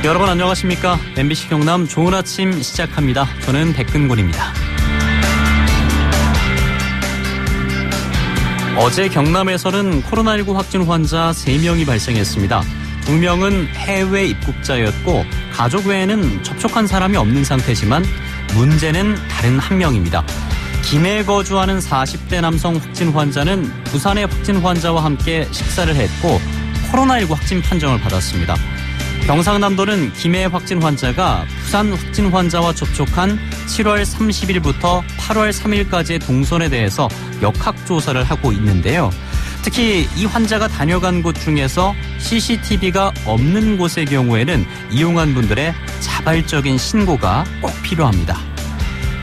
여러분 안녕하십니까? MBC 경남 좋은 아침 시작합니다. 저는 백근곤입니다. 어제 경남에서는 코로나19 확진 환자 3명이 발생했습니다. 2명은 해외 입국자였고 가족 외에는 접촉한 사람이 없는 상태지만 문제는 다른 한 명입니다. 김해에 거주하는 40대 남성 확진 환자는 부산의 확진 환자와 함께 식사를 했고 코로나19 확진 판정을 받았습니다. 경상남도는 김해 확진 환자가 부산 확진 환자와 접촉한 7월 30일부터 8월 3일까지의 동선에 대해서 역학조사를 하고 있는데요. 특히 이 환자가 다녀간 곳 중에서 CCTV가 없는 곳의 경우에는 이용한 분들의 자발적인 신고가 꼭 필요합니다.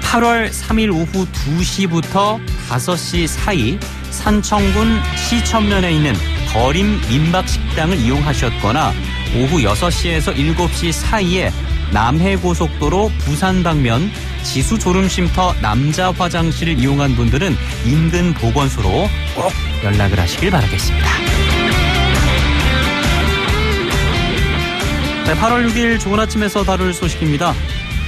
8월 3일 오후 2시부터 5시 사이 산청군 시천면에 있는 거림 민박식당을 이용하셨거나 오후 6시에서 7시 사이에 남해고속도로 부산 방면 지수졸음쉼터 남자 화장실을 이용한 분들은 인근 보건소로 꼭 연락을 하시길 바라겠습니다. 네, 8월 6일 좋은 아침에서 다룰 소식입니다.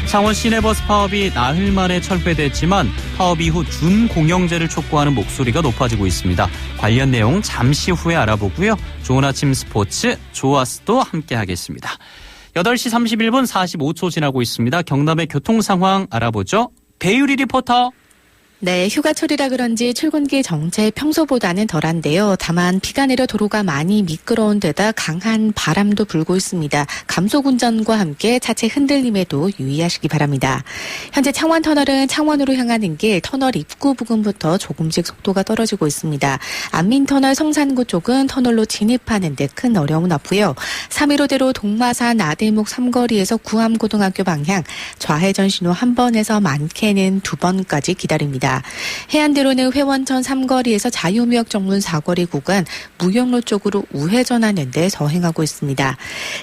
창원 시내버스 파업이 나흘 만에 철폐됐지만 파업 이후 준공영제를 촉구하는 목소리가 높아지고 있습니다. 관련 내용 잠시 후에 알아보고요. 좋은 아침 스포츠 조아스도 함께하겠습니다. 8시 31분 45초 지나고 있습니다. 경남의 교통 상황 알아보죠. 배유리 리포터. 네, 휴가철이라 그런지 출근길 정체 평소보다는 덜한데요. 다만 비가 내려 도로가 많이 미끄러운 데다 강한 바람도 불고 있습니다. 감속 운전과 함께 차체 흔들림에도 유의하시기 바랍니다. 현재 창원 터널은 창원으로 향하는 길 터널 입구 부근부터 조금씩 속도가 떨어지고 있습니다. 안민터널 성산구 쪽은 터널로 진입하는 데 큰 어려움은 없고요. 315대로 동마산 아대목 삼거리에서 구암고등학교 방향 좌회전 신호 1번에서 많게는 2번까지 기다립니다. 해안대로는 회원천 삼거리에서 자유무역 정문 사거리 구간 무역로 쪽으로 우회전하는 데 서행하고 있습니다.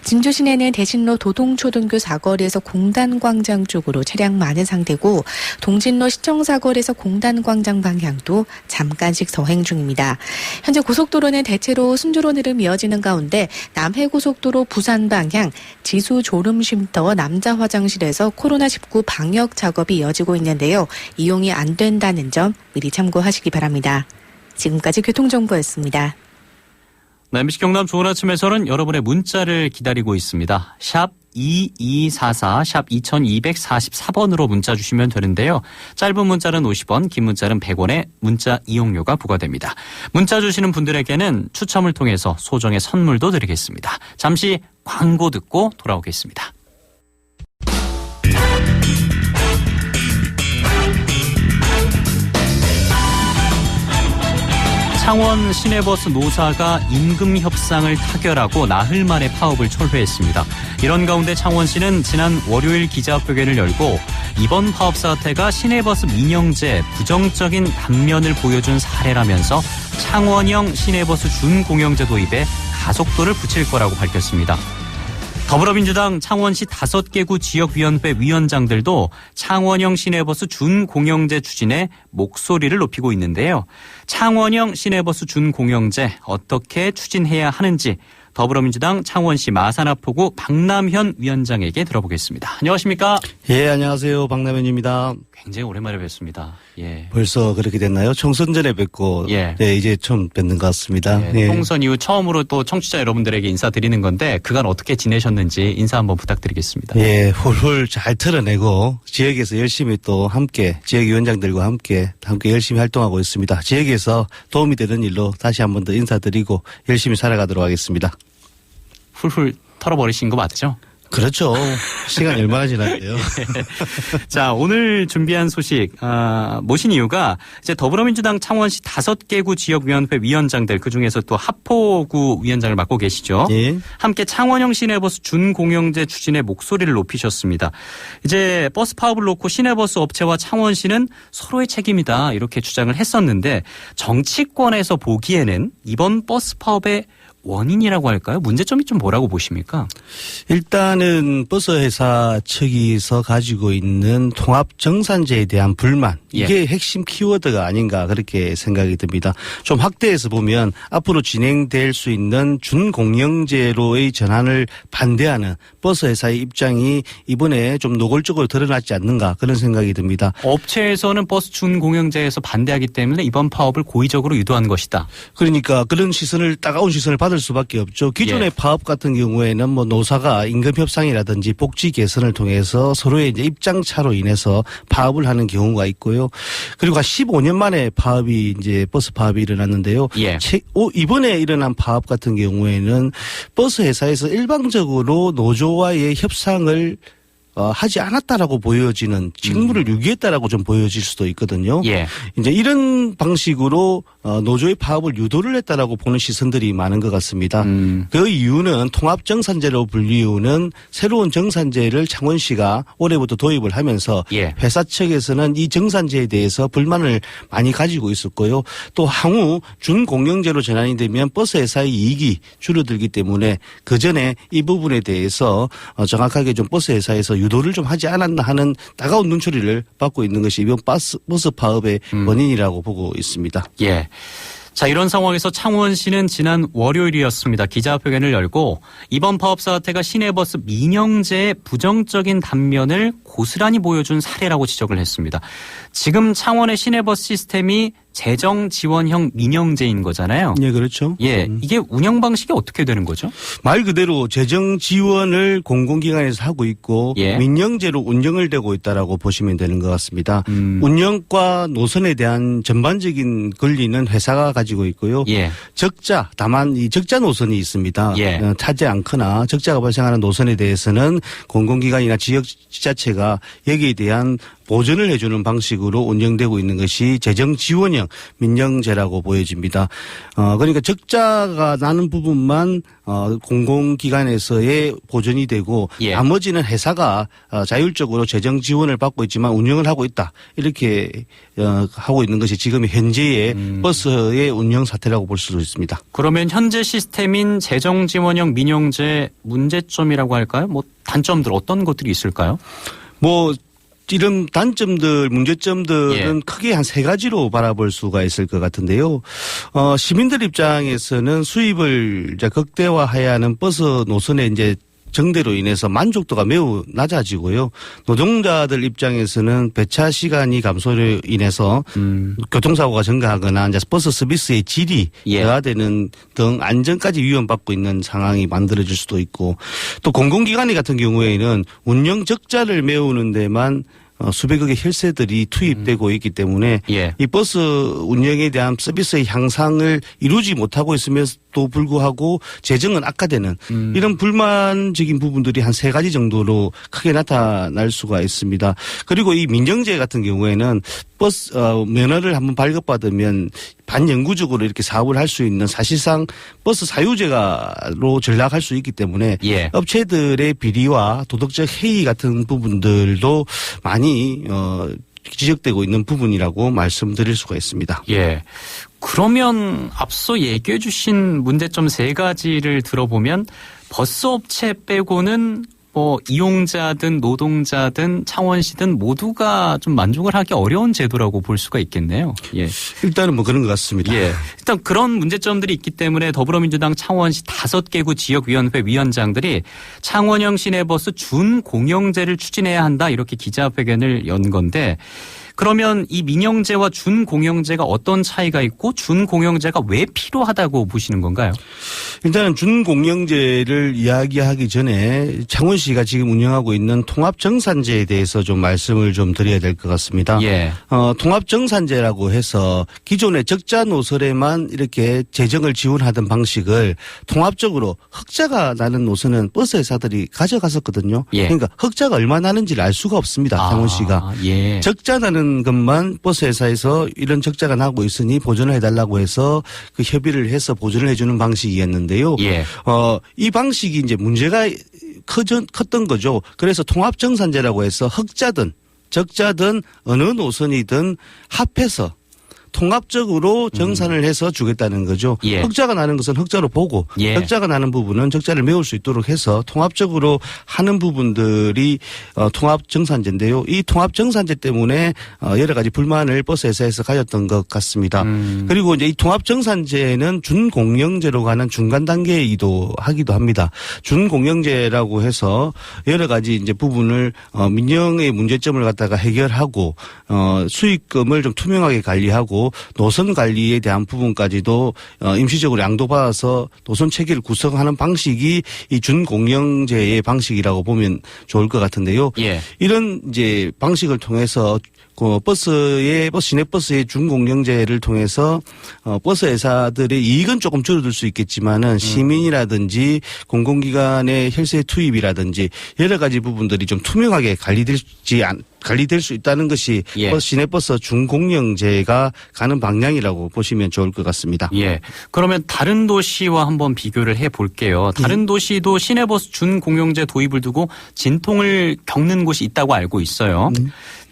진주 시내는 대신로 도동초등교 사거리에서 공단광장 쪽으로 차량 많은 상태고 동진로 시청사거리에서 공단광장 방향도 잠깐씩 서행 중입니다. 현재 고속도로는 대체로 순조로운 흐름 이어지는 가운데 남해고속도로 부산 방향 지수졸음쉼터 남자 화장실에서 코로나19 방역 작업이 이어지고 있는데요. 이용이 안 된다는 점 미리 참고하시기 바랍니다. 지금까지 교통정보였습니다. 네, MBC 경남 좋은 아침에서는 여러분의 문자를 기다리고 있습니다. 샵 2244, 샵 2244번으로 문자 주시면 되는데요. 짧은 문자는 50원, 긴 문자는 100원의 문자 이용료가 부과됩니다. 문자 주시는 분들에게는 추첨을 통해서 소정의 선물도 드리겠습니다. 잠시 광고 듣고 돌아오겠습니다. 창원 시내버스 노사가 임금 협상을 타결하고 나흘 만에 파업을 철회했습니다. 이런 가운데 창원시는 지난 월요일 기자회견을 열고 이번 파업 사태가 시내버스 민영제 부정적인 단면을 보여준 사례라면서 창원형 시내버스 준공영제 도입에 가속도를 붙일 거라고 밝혔습니다. 더불어민주당 창원시 5개구 지역위원회 위원장들도 창원형 시내버스 준공영제 추진에 목소리를 높이고 있는데요. 창원형 시내버스 준공영제 어떻게 추진해야 하는지 더불어민주당 창원시 마산하포구 박남현 위원장에게 들어보겠습니다. 안녕하십니까? 예, 안녕하세요. 박남현입니다. 굉장히 오랜만에 뵙습니다. 예. 벌써 그렇게 됐나요? 총선 전에 뵙고 예. 네, 이제 처음 뵙는 것 같습니다. 예. 총선 이후 처음으로 또 청취자 여러분들에게 인사드리는 건데 그간 어떻게 지내셨는지 인사 한번 부탁드리겠습니다. 예, 훌훌 잘 털어내고 지역에서 열심히 또 함께 지역위원장들과 함께 열심히 활동하고 있습니다. 지역에서 도움이 되는 일로 다시 한 번 더 인사드리고 열심히 살아가도록 하겠습니다. 훌훌 털어버리신 거 맞죠? 그렇죠. 시간이 얼마나 지났대요. 자, 오늘 준비한 소식 모신 이유가 이제 더불어민주당 창원시 5개구 지역위원회 위원장들 그중에서 또 하포구 위원장을 맡고 계시죠. 예. 함께 창원형 시내버스 준공영제 추진에 목소리를 높이셨습니다. 이제 버스 파업을 놓고 시내버스 업체와 창원시는 서로의 책임이다 이렇게 주장을 했었는데 정치권에서 보기에는 이번 버스 파업의 원인이라고 할까요? 문제점이 좀 뭐라고 보십니까? 일단 일단은 버스 회사 측에서 가지고 있는 통합정산제에 대한 불만, 이게 핵심 키워드가 아닌가 그렇게 생각이 듭니다. 좀 확대해서 보면 앞으로 진행될 수 있는 준공영제로의 전환을 반대하는 버스 회사의 입장이 이번에 좀 노골적으로 드러났지 않는가 그런 생각이 듭니다. 업체에서는 버스 준공영제에서 반대하기 때문에 이번 파업을 고의적으로 유도한 것이다. 그러니까 그런 시선을, 따가운 시선을 받을 수밖에 없죠. 기존의 파업 같은 경우에는 뭐 노사가 임금 협상이라든지 복지 개선을 통해서 서로의 이제 입장 차로 인해서 파업을 하는 경우가 있고요. 그리고 한 15년 만에 파업이 이제 버스 파업이 일어났는데요. 이번에 일어난 파업 같은 경우에는 버스 회사에서 일방적으로 노조와의 협상을 하지 않았다라고 보여지는, 직무를 유기했다라고 좀 보여질 수도 있거든요. 이제 이런 방식으로 노조의 파업을 유도를 했다라고 보는 시선들이 많은 것 같습니다. 그 이유는 통합정산제로 불리우는 새로운 정산제를 창원시가 올해부터 도입을 하면서 회사 측에서는 이 정산제에 대해서 불만을 많이 가지고 있었고요. 또 향후 준공영제로 전환이 되면 버스 회사의 이익이 줄어들기 때문에 그 전에 이 부분에 대해서 정확하게 좀 버스 회사에서 유도를 좀 하지 않았나 하는 따가운 눈초리를 받고 있는 것이 이번 버스 파업의 원인이라고 보고 있습니다. 자, 이런 상황에서 창원시는 지난 월요일이었습니다. 기자회견을 열고 이번 파업 사태가 시내버스 민영제의 부정적인 단면을 고스란히 보여준 사례라고 지적을 했습니다. 지금 창원의 시내버스 시스템이 재정 지원형 민영제인 거잖아요. 네, 그렇죠. 이게 운영 방식이 어떻게 되는 거죠? 말 그대로 재정 지원을 공공기관에서 하고 있고 민영제로 운영을 되고 있다라고 보시면 되는 것 같습니다. 운영과 노선에 대한 전반적인 권리는 회사가 가지고 있고요. 적자, 다만 이 적자 노선이 있습니다. 차지 않거나 적자가 발생하는 노선에 대해서는 공공기관이나 지역 지자체가 여기에 대한 보전을 해주는 방식으로 운영되고 있는 것이 재정 지원형 민영제라고 보여집니다. 그러니까 적자가 나는 부분만 공공기관에서의 보전이 되고 나머지는 회사가 자율적으로 재정 지원을 받고 있지만 운영을 하고 있다. 이렇게 하고 있는 것이 지금 현재의 버스의 운영 사태라고 볼 수도 있습니다. 그러면 현재 시스템인 재정 지원형 민영제 문제점이라고 할까요? 뭐 단점들 어떤 것들이 있을까요? 이런 단점들, 문제점들은 크게 한 3가지로 바라볼 수가 있을 것 같은데요. 시민들 입장에서는 수입을 이제 극대화해야 하는 버스 노선의 이제 정대로 인해서 만족도가 매우 낮아지고요. 노동자들 입장에서는 배차 시간이 감소로 인해서 교통사고가 증가하거나 이제 버스 서비스의 질이 저하되는 등 안전까지 위험받고 있는 상황이 만들어질 수도 있고, 또 공공기관 같은 경우에는 운영 적자를 메우는 데만 수백억의 혈세들이 투입되고 있기 때문에 이 버스 운영에 대한 서비스의 향상을 이루지 못하고 있음에도 불구하고 재정은 악화되는 이런 불만적인 부분들이 한 3가지 정도로 크게 나타날 수가 있습니다. 그리고 이 민영제 같은 경우에는 버스 면허를 한번 발급받으면 반영구적으로 이렇게 사업을 할 수 있는, 사실상 버스 사유제가로 전락할 수 있기 때문에 업체들의 비리와 도덕적 해이 같은 부분들도 많이 지적되고 있는 부분이라고 말씀드릴 수가 있습니다. 그러면 앞서 얘기해 주신 문제점 3가지를 들어보면 버스 업체 빼고는 이용자든 노동자든 창원시든 모두가 좀 만족을 하기 어려운 제도라고 볼 수가 있겠네요. 일단은 그런 것 같습니다. 일단 그런 문제점들이 있기 때문에 더불어민주당 창원시 5개구 지역위원회 위원장들이 창원형 시내버스 준공영제를 추진해야 한다, 이렇게 기자회견을 연 건데, 그러면 이 민영제와 준공영제가 어떤 차이가 있고 준공영제가 왜 필요하다고 보시는 건가요? 일단은 준공영제를 이야기하기 전에 창원시가 지금 운영하고 있는 통합정산제에 대해서 좀 말씀을 좀 드려야 될 것 같습니다. 통합정산제라고 해서 기존의 적자 노선에만 이렇게 재정을 지원하던 방식을 통합적으로 흑자가 나는 노선은 버스 회사들이 가져갔었거든요. 그러니까 흑자가 얼마 나는지를 알 수가 없습니다. 창원시가. 적자 나는 것만 버스 회사에서 이런 적자가 나고 있으니 보전을 해달라고 해서 그 협의를 해서 보전을 해주는 방식이었는데요. 이 방식이 이제 문제가 컸던 거죠. 그래서 통합정산제라고 해서 흑자든 적자든 어느 노선이든 합해서 통합적으로 정산을 해서 주겠다는 거죠. 예. 흑자가 나는 것은 흑자로 보고 예. 적자가 나는 부분은 적자를 메울 수 있도록 해서 통합적으로 하는 부분들이 통합정산제인데요. 이 통합정산제 때문에 여러 가지 불만을 버스 회사에서 가졌던 것 같습니다. 그리고 이제 이 통합정산제는 준공영제로 가는 중간 단계에 이도하기도 합니다. 준공영제라고 해서 여러 가지 이제 부분을 민영의 문제점을 갖다가 해결하고 수익금을 좀 투명하게 관리하고 노선 관리에 대한 부분까지도 임시적으로 양도받아서 노선 체계를 구성하는 방식이 이 준공영제의 방식이라고 보면 좋을 것 같은데요. 예. 이런 이제 방식을 통해서 시내버스의 준공영제를 통해서 버스 회사들의 이익은 조금 줄어들 수 있겠지만은 시민이라든지 공공기관의 혈세 투입이라든지 여러 가지 부분들이 좀 투명하게 관리될 수 있다는 것이 예. 시내버스 준공영제가 가는 방향이라고 보시면 좋을 것 같습니다. 예. 그러면 다른 도시와 한번 비교를 해 볼게요. 다른 도시도 시내버스 준공영제 도입을 두고 진통을 겪는 곳이 있다고 알고 있어요.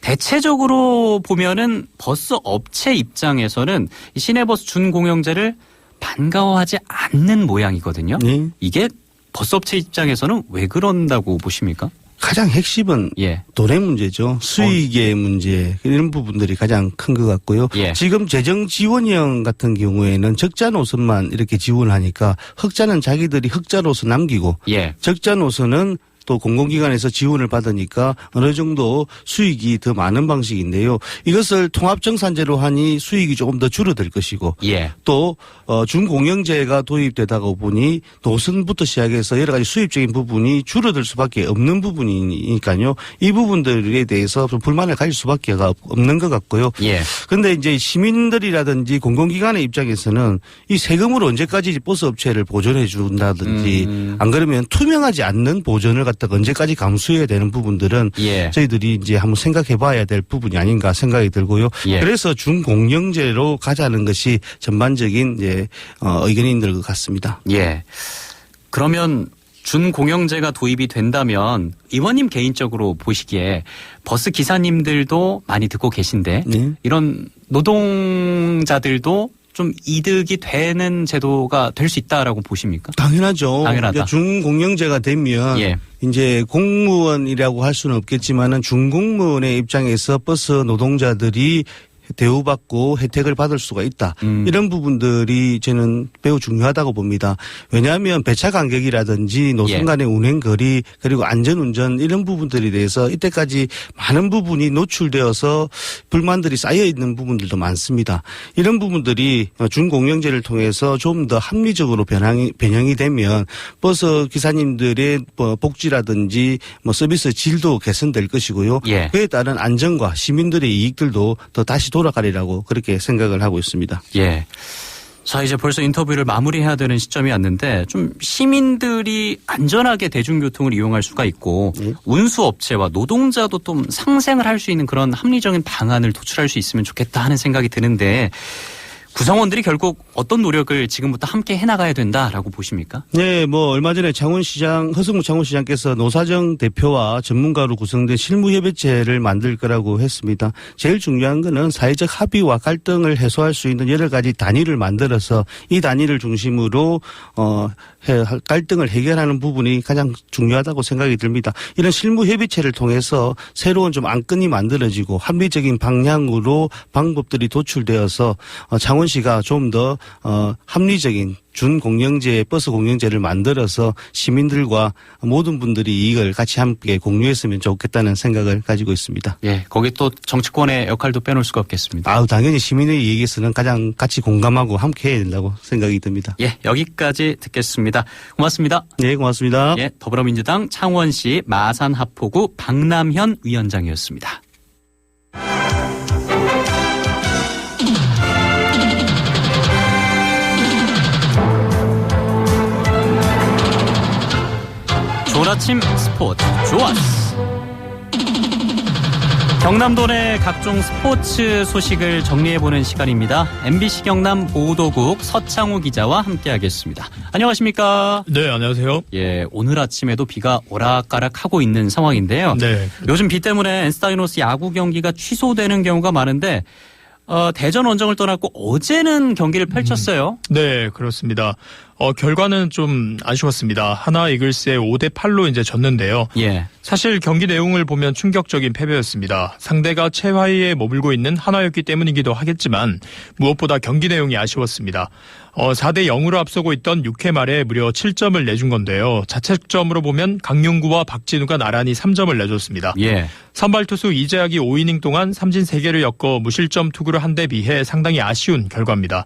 대체적으로 보면은 버스 업체 입장에서는 이 시내버스 준공영제를 반가워하지 않는 모양이거든요. 네. 이게 버스 업체 입장에서는 왜 그런다고 보십니까? 가장 핵심은 예. 돈의 문제죠. 수익의 문제 이런 부분들이 가장 큰 것 같고요. 예. 지금 재정 지원형 같은 경우에는 적자 노선만 이렇게 지원하니까 흑자는 자기들이 흑자로서 남기고 예. 적자 노선은 또 공공기관에서 지원을 받으니까 어느 정도 수익이 더 많은 방식인데요. 이것을 통합정산제로 하니 수익이 조금 더 줄어들 것이고 예. 또 준공영제가 도입되다가 보니 노선부터 시작해서 여러 가지 수입적인 부분이 줄어들 수밖에 없는 부분이니까요. 이 부분들에 대해서 좀 불만을 가질 수밖에 없는 것 같고요. 예. 그런데 이제 시민들이라든지 공공기관의 입장에서는 이 세금으로 언제까지 버스 업체를 보존해 준다든지 안 그러면 투명하지 않는 보존을 갖다가 언제까지 감수해야 되는 부분들은 예. 저희들이 이제 한번 생각해 봐야 될 부분이 아닌가 생각이 들고요. 예. 그래서 준공영제로 가자는 것이 전반적인 이제 의견이 있는 것 같습니다. 예. 그러면 준공영제가 도입이 된다면 의원님 개인적으로 보시기에 버스 기사님들도 많이 듣고 계신데 네. 이런 노동자들도 좀 이득이 되는 제도가 될 수 있다라고 보십니까? 당연하죠. 당연하다. 그러니까 준공영제가 되면 예. 이제 공무원이라고 할 수는 없겠지만은 준공무원의 입장에서 버스 노동자들이 대우받고 혜택을 받을 수가 있다. 이런 부분들이 저는 매우 중요하다고 봅니다. 왜냐하면 배차 간격이라든지 노선 간의 운행 거리 그리고 안전운전 이런 부분들에 대해서 이때까지 많은 부분이 노출되어서 불만들이 쌓여 있는 부분들도 많습니다. 이런 부분들이 준공영제를 통해서 좀 더 합리적으로 변형이 되면 버스 기사님들의 복지라든지 서비스 질도 개선될 것이고요. 예. 그에 따른 안전과 시민들의 이익들도 더 다시 돌아가리라고 그렇게 생각을 하고 있습니다. 예. 자, 이제 벌써 인터뷰를 마무리해야 되는 시점이 왔는데 좀 시민들이 안전하게 대중교통을 이용할 수가 있고 운수업체와 노동자도 좀 상생을 할 수 있는 그런 합리적인 방안을 도출할 수 있으면 좋겠다 하는 생각이 드는데 구성원들이 결국 어떤 노력을 지금부터 함께 해나가야 된다라고 보십니까? 네, 얼마 전에 허승무 창원시장께서 노사정 대표와 전문가로 구성된 실무협의체를 만들 거라고 했습니다. 제일 중요한 거는 사회적 합의와 갈등을 해소할 수 있는 여러 가지 단위를 만들어서 이 단위를 중심으로 갈등을 해결하는 부분이 가장 중요하다고 생각이 듭니다. 이런 실무협의체를 통해서 새로운 좀 안건이 만들어지고 합리적인 방향으로 방법들이 도출되어서 창원시가 좀 더 합리적인 준공영제, 버스 공영제를 만들어서 시민들과 모든 분들이 이익을 같이 함께 공유했으면 좋겠다는 생각을 가지고 있습니다. 예, 거기 또 정치권의 역할도 빼놓을 수가 없겠습니다. 당연히 시민의 이익에서는 가장 같이 공감하고 함께 해야 된다고 생각이 듭니다. 예, 여기까지 듣겠습니다. 고맙습니다. 네, 고맙습니다. 예, 더불어민주당 창원시 마산하포구 박남현 위원장이었습니다. 좋은 아침 스포츠 좋았어. 경남도 내 각종 스포츠 소식을 정리해보는 시간입니다. MBC 경남 보도국 서창우 기자와 함께하겠습니다. 안녕하십니까? 네, 안녕하세요. 예, 오늘 아침에도 비가 오락가락하고 있는 상황인데요. 네. 요즘 비 때문에 엔스타이노스 야구 경기가 취소되는 경우가 많은데 대전 원정을 떠났고 어제는 경기를 펼쳤어요. 네, 그렇습니다. 결과는 좀 아쉬웠습니다. 하나 이글스의 5대8로 이제 졌는데요. 예. 사실 경기 내용을 보면 충격적인 패배였습니다. 상대가 최하위에 머물고 있는 하나였기 때문이기도 하겠지만 무엇보다 경기 내용이 아쉬웠습니다. 4대 0으로 앞서고 있던 6회 말에 무려 7점을 내준 건데요. 자책점으로 보면 강용구와 박진우가 나란히 3점을 내줬습니다. 예. 선발 투수 이재학이 5이닝 동안 삼진 3개를 엮어 무실점 투구를 한 데 비해 상당히 아쉬운 결과입니다.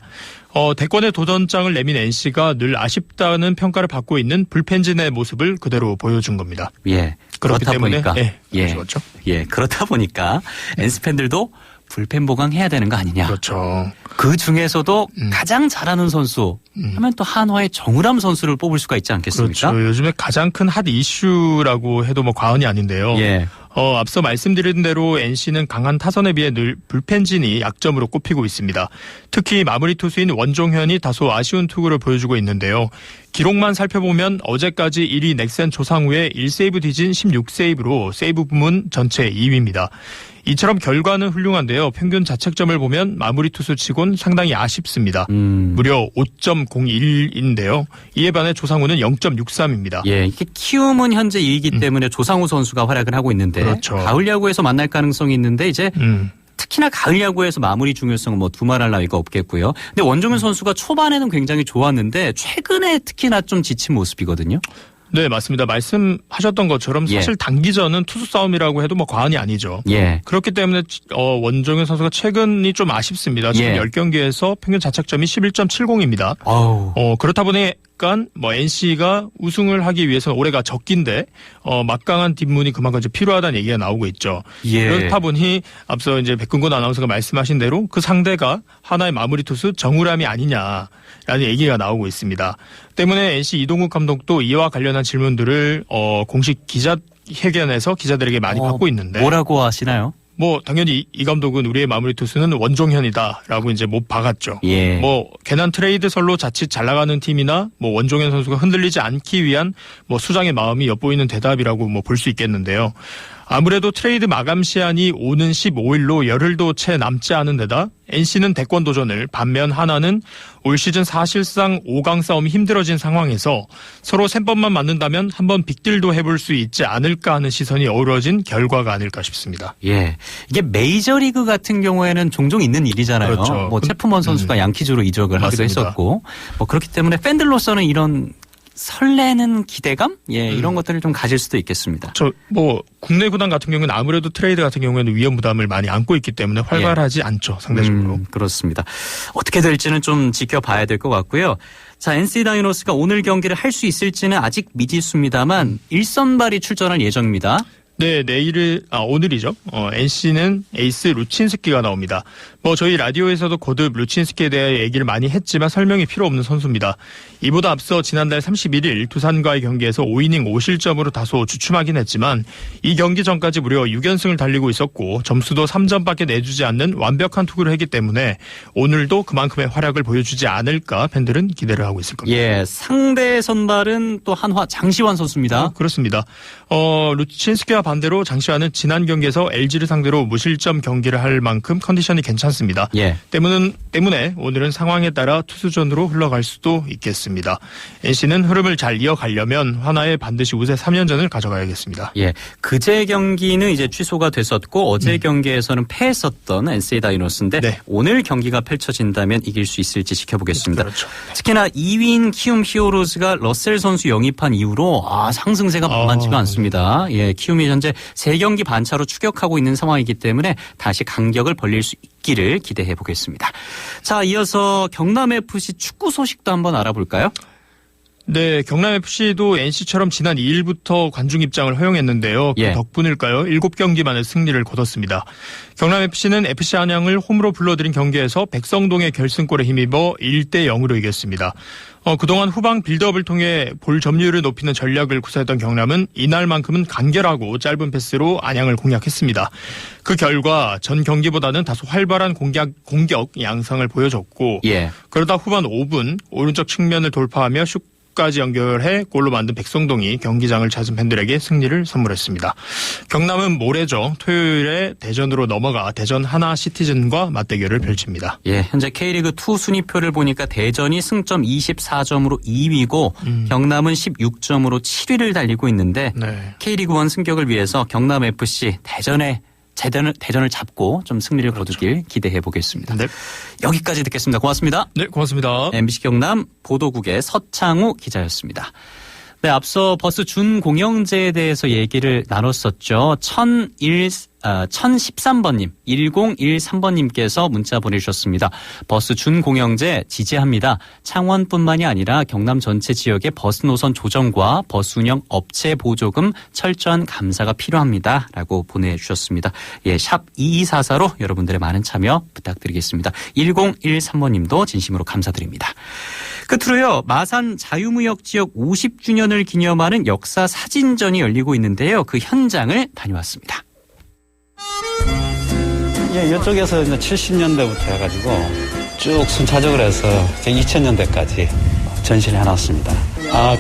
대권의 도전장을 내민 NC가 늘 아쉽다는 평가를 받고 있는 불펜진의 모습을 그대로 보여준 겁니다. 예. 그렇기 그렇다 때문에 보니까 예, 아쉬웠죠. 예. 그렇다 보니까 NC 팬들도 불펜 보강해야 되는 거 아니냐. 그렇죠. 그 중에서도 가장 잘하는 선수 하면 또 한화의 정우람 선수를 뽑을 수가 있지 않겠습니까? 그렇죠. 요즘에 가장 큰 핫 이슈라고 해도 뭐 과언이 아닌데요. 예. 앞서 말씀드린 대로 NC는 강한 타선에 비해 늘 불펜진이 약점으로 꼽히고 있습니다. 특히 마무리 투수인 원종현이 다소 아쉬운 투구를 보여주고 있는데요. 기록만 살펴보면 어제까지 1위 넥센 조상우의 1세이브 뒤진 16세이브로 세이브 부문 전체 2위입니다. 이처럼 결과는 훌륭한데요. 평균 자책점을 보면 마무리 투수치곤 상당히 아쉽습니다. 무려 5.01인데요. 이에 반해 조상우는 0.63입니다. 예, 이게 키움은 현재 2위이기 때문에 조상우 선수가 활약을 하고 있는데 그렇죠. 가을 야구에서 만날 가능성이 있는데 이제 특히나 가을 야구에서 마무리 중요성은 뭐 두말할 나위가 없겠고요. 근데 원종현 선수가 초반에는 굉장히 좋았는데 최근에 특히나 좀 지친 모습이거든요. 네, 맞습니다. 말씀하셨던 것처럼 사실 단기전은 투수 싸움이라고 해도 뭐 과언이 아니죠. 예. 그렇기 때문에 원종현 선수가 최근이 좀 아쉽습니다. 지금 예. 10경기에서 평균 자책점이 11.70입니다. 그렇다 보니까 뭐 NC가 우승을 하기 위해서는 올해가 적기인데 막강한 뒷문이 그만큼 이제 필요하다는 얘기가 나오고 있죠. 예. 그렇다 보니 앞서 이제 백근곤 아나운서가 말씀하신 대로 그 상대가 하나의 마무리 투수 정우람이 아니냐라는 얘기가 나오고 있습니다. 때문에 NC 이동국 감독도 이와 관련한 질문들을 공식 기자회견에서 기자들에게 많이 받고 있는데 뭐라고 하시나요? 뭐 당연히 이 감독은 우리의 마무리 투수는 원종현이다라고 이제 못 박았죠. 예. 뭐 괜한 트레이드설로 자칫 잘 나가는 팀이나 뭐 원종현 선수가 흔들리지 않기 위한 뭐 수장의 마음이 엿보이는 대답이라고 뭐 볼 수 있겠는데요. 아무래도 트레이드 마감 시한이 오는 15일로 열흘도 채 남지 않은 데다 NC는 대권 도전을, 반면 하나는 올 시즌 사실상 5강 싸움이 힘들어진 상황에서 서로 3번만 맞는다면 한번 빅딜도 해볼 수 있지 않을까 하는 시선이 어우러진 결과가 아닐까 싶습니다. 예, 이게 메이저리그 같은 경우에는 종종 있는 일이잖아요. 그렇죠. 뭐 체프먼 선수가 양키즈로 이적을 하기도 맞습니다. 했었고, 뭐 그렇기 때문에 팬들로서는 이런 설레는 기대감, 이런 것들을 좀 가질 수도 있겠습니다. 뭐 국내 구단 같은 경우는 아무래도 트레이드 같은 경우에는 위험 부담을 많이 안고 있기 때문에 활발하지 않죠, 상대적으로. 그렇습니다. 어떻게 될지는 좀 지켜봐야 될 것 같고요. 자, NC 다이노스가 오늘 경기를 할 수 있을지는 아직 미지수입니다만 1선발이 출전할 예정입니다. 네, 오늘이죠. NC는 에이스 루친스키가 나옵니다. 뭐 저희 라디오에서도 거듭 루친스키에 대해 얘기를 많이 했지만 설명이 필요 없는 선수입니다. 이보다 앞서 지난달 31일 두산과의 경기에서 5이닝 5실점으로 다소 주춤하긴 했지만 이 경기 전까지 무려 6연승을 달리고 있었고 점수도 3점밖에 내주지 않는 완벽한 투구를 했기 때문에 오늘도 그만큼의 활약을 보여주지 않을까 팬들은 기대를 하고 있을 겁니다. 예, 상대 선발은 또 한화 장시환 선수입니다. 그렇습니다. 루친스키와 반대로 장시환은 지난 경기에서 LG를 상대로 무실점 경기를 할 만큼 컨디션이 괜찮습니다. 예. 때문에 오늘은 상황에 따라 투수전으로 흘러갈 수도 있겠습니다. NC는 흐름을 잘 이어가려면 하나에 반드시 우세 3연전을 가져가야겠습니다. 예, 그제 경기는 이제 취소가 됐었고 어제 경기에서는 패했었던 NC 다이노스인데 네. 오늘 경기가 펼쳐진다면 이길 수 있을지 지켜보겠습니다. 그렇죠. 특히나 2위인 키움 히어로즈가 러셀 선수 영입한 이후로 상승세가 만만치가 않습니다. 예, 키움이 현재 3경기 반차로 추격하고 있는 상황이기 때문에 다시 간격을 벌릴 수 있기를 기대해 보겠습니다. 자, 이어서 경남FC 축구 소식도 한번 알아볼까요? 네, 경남FC도 NC처럼 지난 2일부터 관중 입장을 허용했는데요. 그 예. 덕분일까요? 7경기 만에 승리를 거뒀습니다. 경남FC는 FC 안양을 홈으로 불러들인 경기에서 백성동의 결승골에 힘입어 1대0으로 이겼습니다. 그동안 후방 빌드업을 통해 볼 점유율을 높이는 전략을 구사했던 경남은 이날만큼은 간결하고 짧은 패스로 안양을 공략했습니다. 그 결과 전 경기보다는 다소 활발한 공격 양상을 보여줬고 예. 그러다 후반 5분 오른쪽 측면을 돌파하며 홈까지 연결해 골로 만든 백성동이 경기장을 찾은 팬들에게 승리를 선물했습니다. 경남은 모레죠. 토요일에 대전으로 넘어가 대전 하나 시티즌과 맞대결을 펼칩니다. 예, 현재 K리그2 순위표를 보니까 대전이 승점 24점으로 2위고 경남은 16점으로 7위를 달리고 있는데 네. K리그1 승격을 위해서 경남FC 대전을 잡고 좀 승리를 거두길 기대해 보겠습니다. 네. 여기까지 듣겠습니다. 고맙습니다. 네, 고맙습니다. MBC 경남 보도국의 서창우 기자였습니다. 네, 앞서 버스 준공영제에 대해서 얘기를 나눴었죠. 1013번님, 1013번님께서 문자 보내주셨습니다. 버스 준공영제 지지합니다. 창원뿐만이 아니라 경남 전체 지역의 버스 노선 조정과 버스 운영 업체 보조금 철저한 감사가 필요합니다. 라고 보내주셨습니다. 예, 샵 2244로 여러분들의 많은 참여 부탁드리겠습니다. 1013번님도 진심으로 감사드립니다. 끝으로요, 마산 자유무역 지역 50주년을 기념하는 역사 사진전이 열리고 있는데요. 그 현장을 다녀왔습니다. 예, 이쪽에서 이제 70년대부터 해가지고 쭉 순차적으로 해서 2000년대까지 전시를 해놨습니다.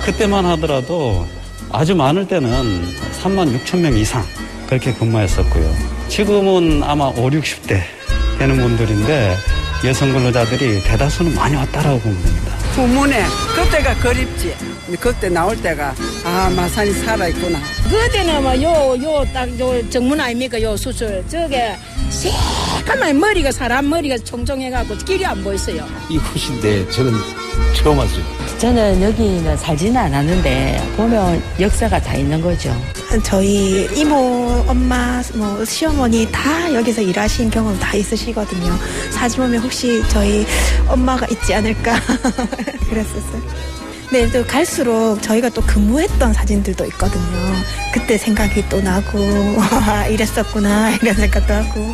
그때만 하더라도 아주 많을 때는 36,000명 이상 그렇게 근무했었고요. 지금은 아마 50, 60대 되는 분들인데 여성 근로자들이 대다수는 많이 왔다라고 보면 됩니다. 후문에 그때가 그립지. 그때 나올 때가 마산이 살아있구나. 그때는 요 정문 아닙니까? 요 수술 저게 새까만 머리가 사람 머리가 총총해갖고 길이 안 보였어요. 이곳인데 저는 처음 왔어요. 저는 여기는 살지는 않았는데 보면 역사가 다 있는 거죠. 저희 이모, 엄마, 시어머니 다 여기서 일하신 경험 다 있으시거든요. 사진 보면 혹시 저희 엄마가 있지 않을까 그랬었어요. 네, 또 갈수록 저희가 또 근무했던 사진들도 있거든요. 그때 생각이 또 나고 이랬었구나 이런 생각도 하고.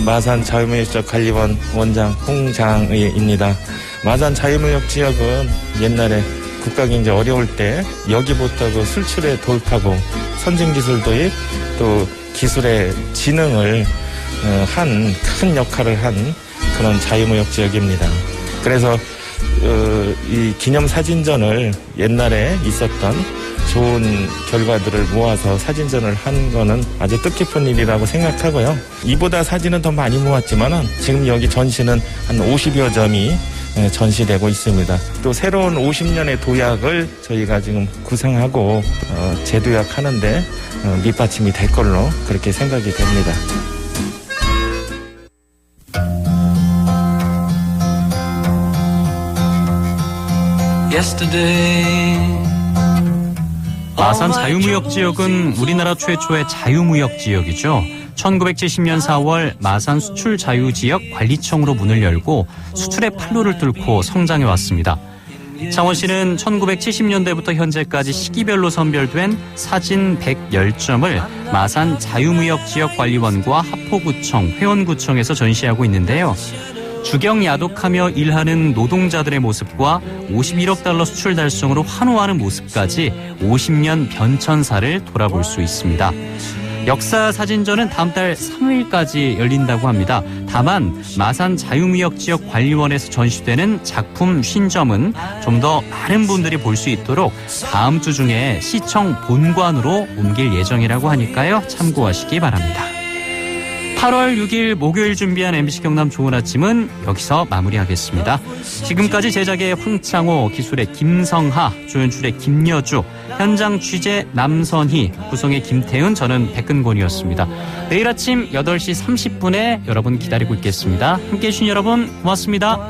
마산 자유무역지역 관리원 원장 홍장의입니다. 마산 자유무역 지역은 옛날에 국가경제 어려울 때 여기부터 그 술출에 도입하고 선진기술 도입 또 기술의 진흥을 한 큰 역할을 한 그런 자유무역 지역입니다. 그래서 이 기념사진전을 옛날에 있었던 좋은 결과들을 모아서 사진전을 한 거는 아주 뜻깊은 일이라고 생각하고요. 이보다 사진은 더 많이 모았지만 지금 여기 전시는 한 50여 점이 전시되고 있습니다. 또 새로운 50년의 도약을 저희가 지금 구상하고 재도약하는데 밑받침이 될 걸로 그렇게 생각이 됩니다. 마산 자유무역 지역은 우리나라 최초의 자유무역 지역이죠. 1970년 4월 마산 수출자유지역관리청으로 문을 열고 수출의 판로를 뚫고 성장해 왔습니다. 창원시는 1970년대부터 현재까지 시기별로 선별된 사진 110점을 마산 자유무역지역관리원과 하포구청, 회원구청에서 전시하고 있는데요. 주경야독하며 일하는 노동자들의 모습과 51억 달러 수출 달성으로 환호하는 모습까지 50년 변천사를 돌아볼 수 있습니다. 역사 사진전은 다음 달 3일까지 열린다고 합니다. 다만 마산 자유무역지역관리원에서 전시되는 작품 50점은 좀 더 많은 분들이 볼 수 있도록 다음 주 중에 시청 본관으로 옮길 예정이라고 하니까요. 참고하시기 바랍니다. 8월 6일 목요일 준비한 MBC 경남 좋은 아침은 여기서 마무리하겠습니다. 지금까지 제작의 황창호, 기술의 김성하, 조연출의 김여주, 현장 취재 남선희, 구성의 김태은, 저는 백근곤이었습니다. 내일 아침 8시 30분에 여러분 기다리고 있겠습니다. 함께해 주신 여러분 고맙습니다.